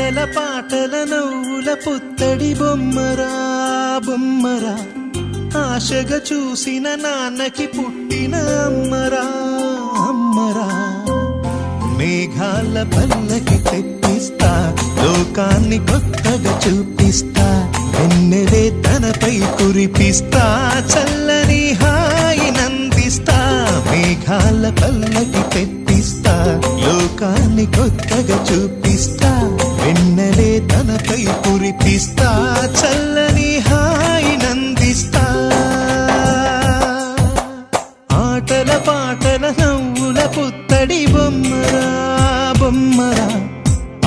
ఆటల పాటల నవ్వుల పుత్తడి బొమ్మరా బొమ్మరా, ఆశగా చూసిన నాన్నకి పుట్టిన అమ్మరా అమ్మరా. మేఘాల పల్లకి తెప్పిస్తా, లోకాన్ని కొత్తగా చూపిస్తా, వెన్నెలే తనపై కురిపిస్తా, చల్లని హాయి నందిస్తా. మేఘాల పల్లకి తెప్పిస్తా, లోకాన్ని కొత్తగా చూపిస్తా, వెన్నెలే తనపై కురిపిస్తా, చల్లని హాయి నందిస్తా. ఆటల పాటల నవ్వుల పుత్తడి బొమ్మరా బొమ్మరా,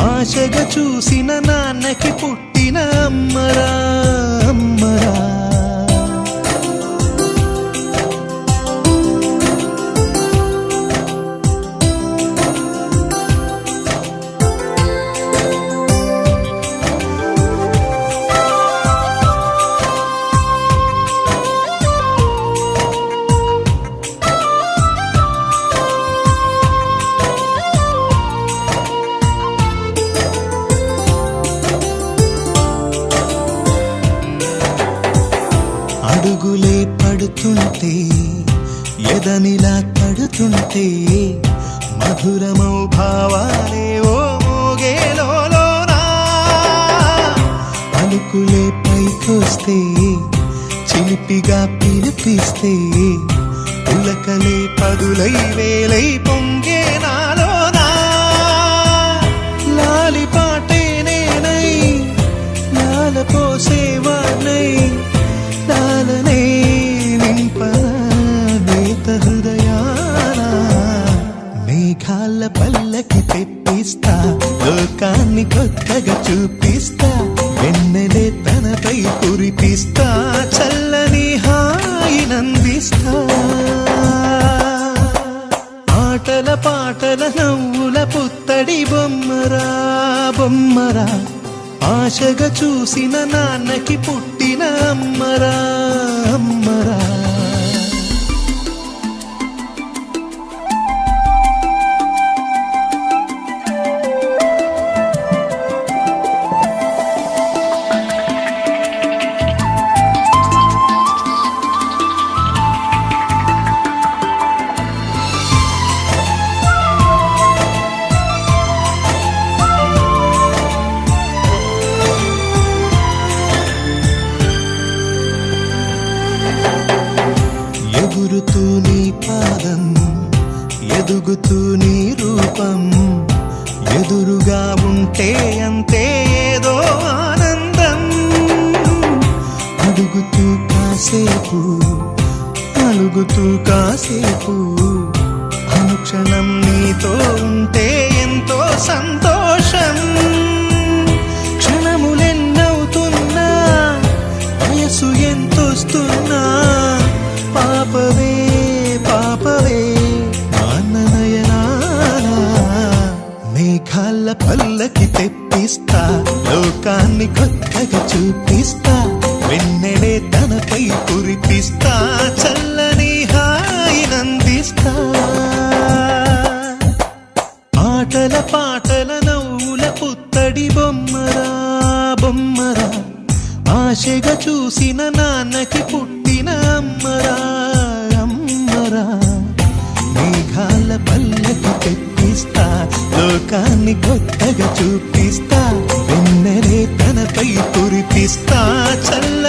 ఆశగా చూసిన నాన్నకి పుట్టిన అమ్మరా అమ్మరా. అడుగులే పడుతుంటే ఎదనిలా తడుతుంటే, మధురమౌ భావాలే ఓ మోగేలోనా. పలుకులే పైకొస్తే చిలిపిగా పిలిపిస్తే, పులకలే పదులై వేలై పొంగే నాలోనా. లాలి పాటే నేనై లాల పోసేవాణ్ణై, లాలనే నింపనేత హృదయానా. మేఘాల పల్లకి తెప్పిస్తా, లోకాన్ని కొత్తగా చూపిస్తా, వెన్నెలే తనపై కురిపిస్తా, చల్లని హాయి నందిస్తా. ఆటల పాటల నవ్వుల పుత్తడి బొమ్మరా బొమ్మరా, ఆశగా చూసిన నాన్నకి పుట్టిన అమ్మరా అమ్మరా. ఎగురుతూ నీ పాదం, ఎదుగుతూ నీ రూపం, ఎదురుగా ఉంటే అంతే ఏదో ఆనందం. అడుగుతూ కాసేపు, అలుగుతూ కాసేపు, అనుక్షణం నీతో ఉంటే ఎంతో సంతోషం. క్షణములెన్నవుతున్నా, వయసు ఎంతొస్తున్నా, పాపవే పాపవే నాన్ననయనానా. మేఘాల పల్లకి తెప్పిస్తా, లోకాన్ని కొత్తగా చూపిస్తా, వెన్నెలే తనపై కురిపిస్తా, చల్లని హాయి నందిస్తా. ఆటల పాటల నవ్వుల పుత్తడి బొమ్మరా బొమ్మరా, ఆశగా చూసిన నాన్నకి పుట్టిన అమ్మరా అమ్మరా. మేఘాల పల్లకి తెప్పిస్తా, లోకాన్ని కొత్తగా చూపిస్తా, వెన్నెలే తనపై కురిపిస్తా, చల్ల